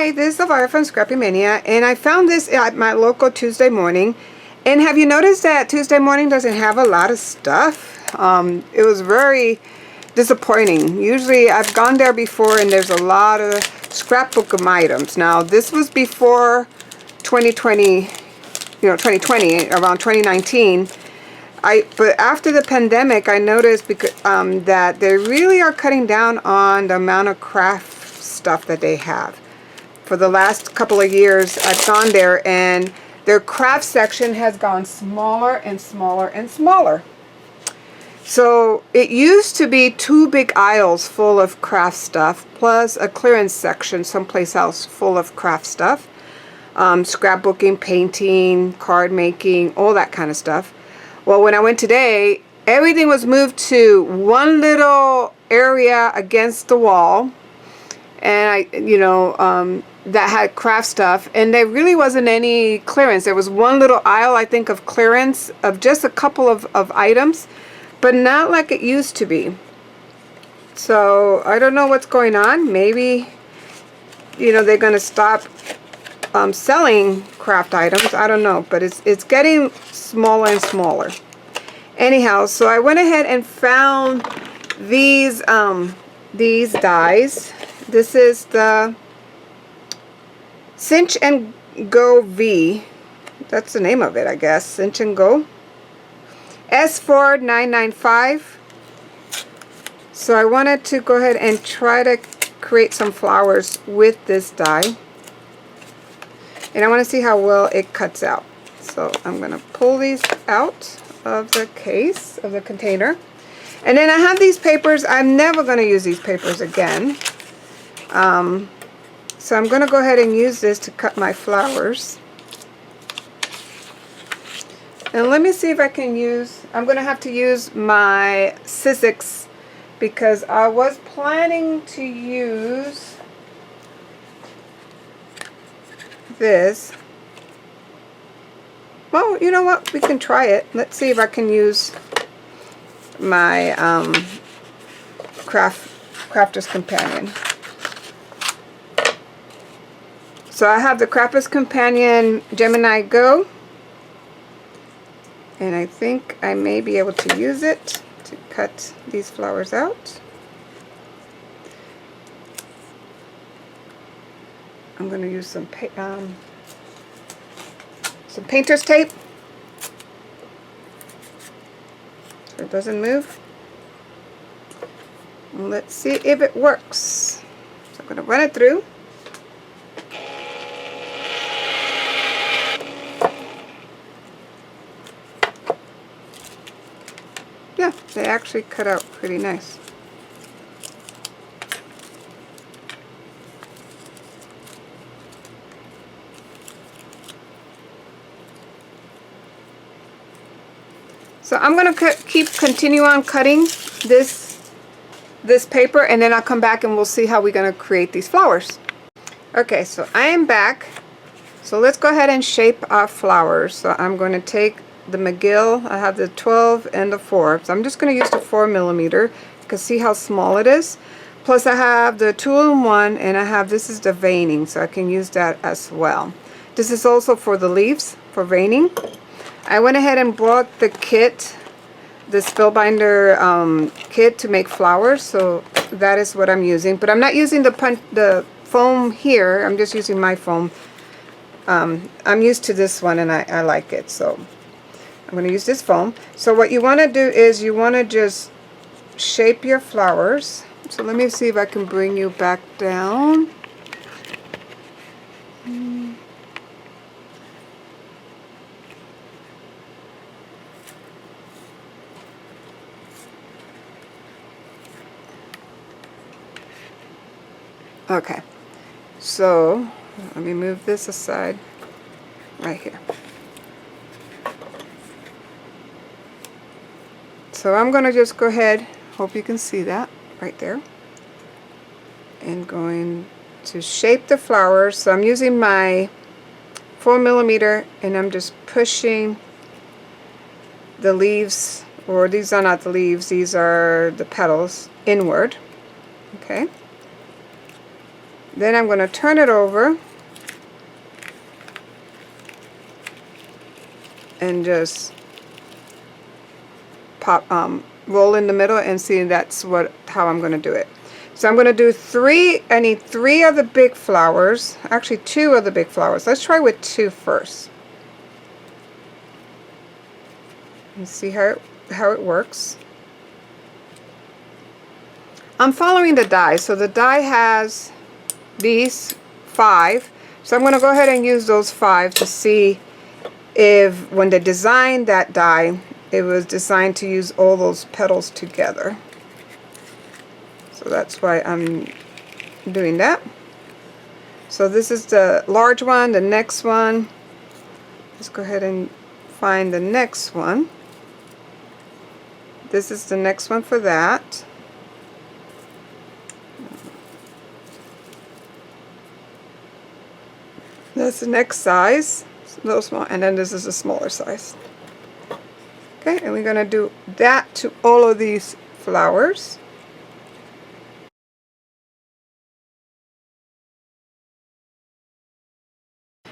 Hi, this is Elvira from Scrappy Mania, and I found this at my local Tuesday morning. And have you noticed that Tuesday morning doesn't have a lot of stuff? It was very disappointing. Usually I've gone there before and there's a lot of scrapbookum items. Now this was before 2020, 2020, around 2019. But after the pandemic, I noticed that they really are cutting down on the amount of craft stuff that they have. For the last couple of years, I've gone there and their craft section has gone smaller and smaller and smaller. So it used to be 2 big aisles full of craft stuff, plus a clearance section someplace else full of craft stuff. Scrapbooking, painting, card making, all that kind of stuff. Well, when I went today, everything was moved to one little area against the wall, and that had craft stuff, and there really wasn't any clearance. There was one little aisle, I think, of clearance of just a couple of items, but not like it used to be. So I don't know what's going on. Maybe they're going to stop selling craft items. I don't know, but it's getting smaller and smaller. Anyhow, so I went ahead and found these dies. This is the Cinch and Go V. That's the name of it, I guess. Cinch and Go. S4995. So I wanted to go ahead and try to create some flowers with this die. And I want to see how well it cuts out. So I'm going to pull these out of the case, of the container. And then I have these papers. I'm never going to use these papers again. So I'm going to go ahead and use this to cut my flowers. And let me see if I can I'm going to have to use my Sizzix, because I was planning to use this. Well, you know what? We can try it. Let's see if I can use my Crafter's Companion. So I have the Crafter's Companion Gemini Go, and I think I may be able to use it to cut these flowers out. I'm going to use some painter's tape so it doesn't move. And let's see if it works. So I'm going to run it through. Yeah, they actually cut out pretty nice. So I'm going to continue on cutting this paper, and then I'll come back and we'll see how we're going to create these flowers. Okay, so I am back. So let's go ahead and shape our flowers. So I'm going to take the McGill. I have the 12 and the 4. So I'm just going to use the 4mm. You can see how small it is. Plus I have the 2-in-1, and I have, this is the veining, so I can use that as well. This is also for the leaves, for veining. I went ahead and bought the kit, the Speelbinder kit to make flowers, so that is what I'm using. But I'm not using the foam here, I'm just using my foam. I'm used to this one and I like it, so I'm going to use this foam. So what you want to do is you want to just shape your flowers. So let me see if I can bring you back down. Okay, so let me move this aside right here. So I'm going to just go ahead, hope you can see that right there, and going to shape the flowers. So I'm using my 4mm, and I'm just pushing the leaves, or these are not the leaves, these are the petals, inward. Okay. Then I'm going to turn it over and just pop, roll in the middle, and see that's how I'm going to do it. So I'm going to do I need 3 of the big flowers, actually 2 of the big flowers. Let's try with 2 first. And see how it works. I'm following the die, so the die has these 5, so I'm going to go ahead and use those 5 to see if when they designed that die, it was designed to use all those petals together. So that's why I'm doing that. So this is the large one. The next one, let's go ahead and find the next one. This is the next one for that. That's the next size. It's a little small, and then this is a smaller size. Okay, and we're going to do that to all of these flowers.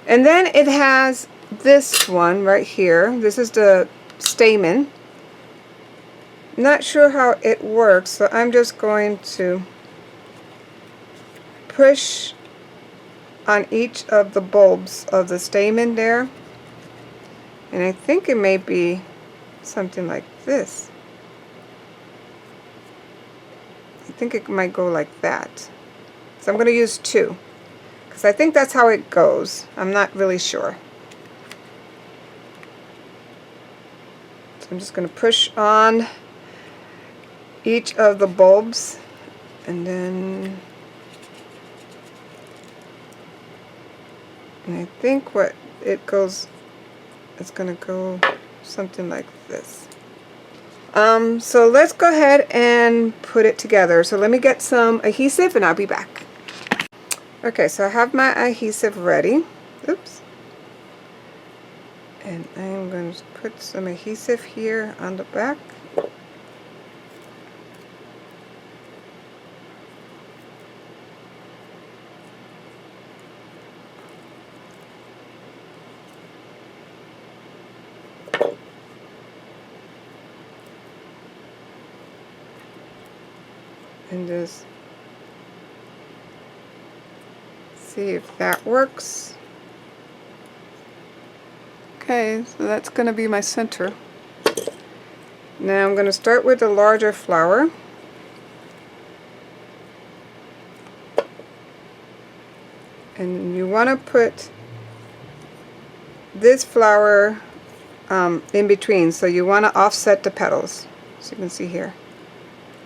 And then it has this one right here. This is the stamen. Not sure how it works, so I'm just going to push on each of the bulbs of the stamen there. And I think it may be something like this. I think it might go like that. So I'm going to use 2. Because I think that's how it goes. I'm not really sure. So I'm just going to push on each of the bulbs, and then I think what it goes, it's going to go something like this. So let's go ahead and put it together. So let me get some adhesive and I'll be back. Okay, so I have my adhesive ready. Oops. And I'm going to put some adhesive here on the back. And just see if that works. Okay, so that's going to be my center. Now I'm going to start with the larger flower. And you want to put this flower in between, so you want to offset the petals, so you can see here,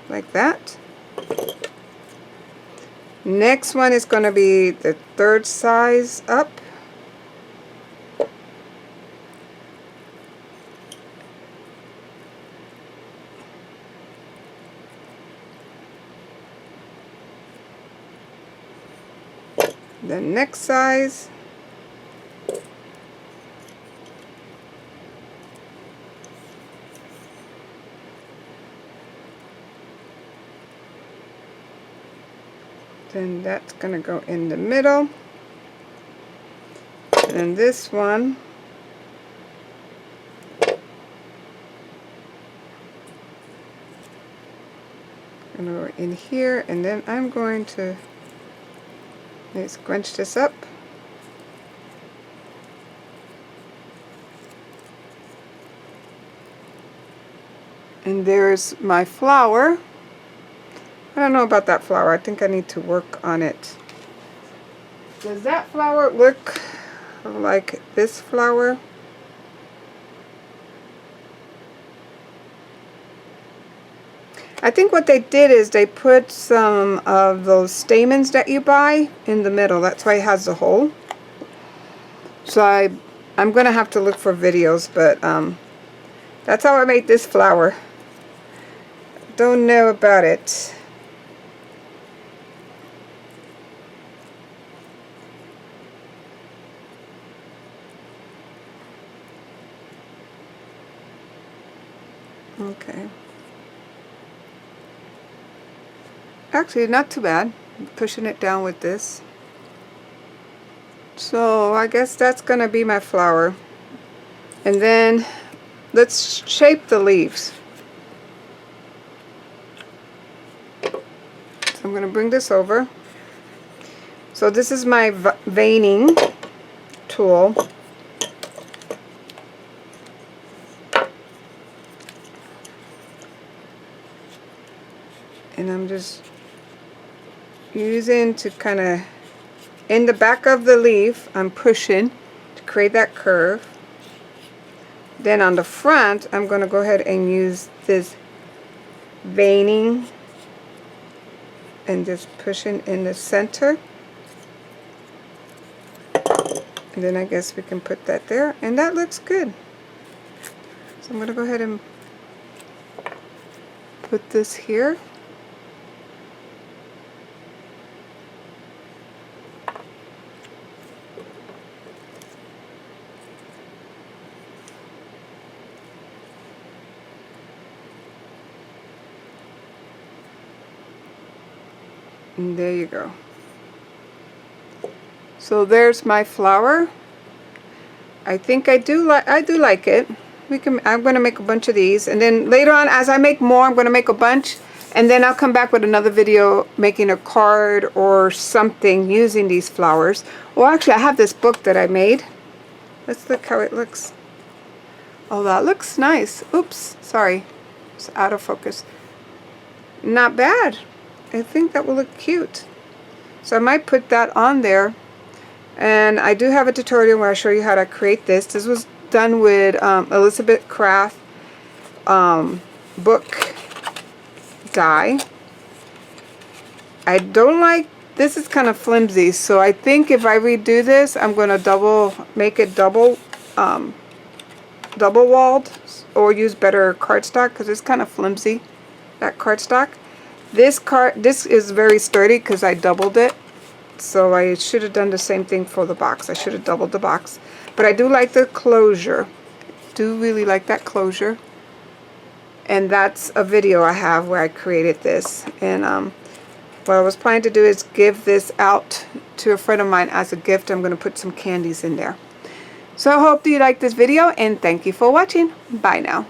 like that. Next one is going to be the 3rd size up. The next size. Then that's going to go in the middle. And then this one, going to go in here, and then I'm going to scrunch this up. And there's my flower. I don't know about that flower. I think I need to work on it. Does that flower look like this flower? I think what they did is they put some of those stamens that you buy in the middle. That's why it has the hole. So I'm going to have to look for videos, but that's how I made this flower. Don't know about it. Okay. Actually, not too bad. I'm pushing it down with this. So I guess that's gonna be my flower. And then let's shape the leaves. So I'm gonna bring this over. So this is my veining tool. And I'm just using to kind of, in the back of the leaf, I'm pushing to create that curve. Then on the front, I'm going to go ahead and use this veining and just pushing in the center. And then I guess we can put that there, and that looks good. So I'm going to go ahead and put this here. And there you go. So there's my flower. I think I do like it. I'm going to make a bunch of these, and then later on, as I make more, I'm going to make a bunch, and then I'll come back with another video making a card or something using these flowers. Well, actually, I have this book that I made. Let's look how it looks. Oh, that looks nice. Oops, sorry, it's out of focus. Not bad. I think that will look cute. So I might put that on there. And I do have a tutorial where I show you how to create this. This was done with Elizabeth Craft book die. I don't like, this is kind of flimsy, so I think if I redo this, I'm going to make it double walled, or use better cardstock because it's kind of flimsy, that cardstock. This is very sturdy because I doubled it. So I should have done the same thing for the box. I should have doubled the box. But I do like the closure. Do really like that closure. And that's a video I have where I created this. And what I was planning to do is give this out to a friend of mine as a gift. I'm going to put some candies in there. So I hope you liked this video, and thank you for watching. Bye now.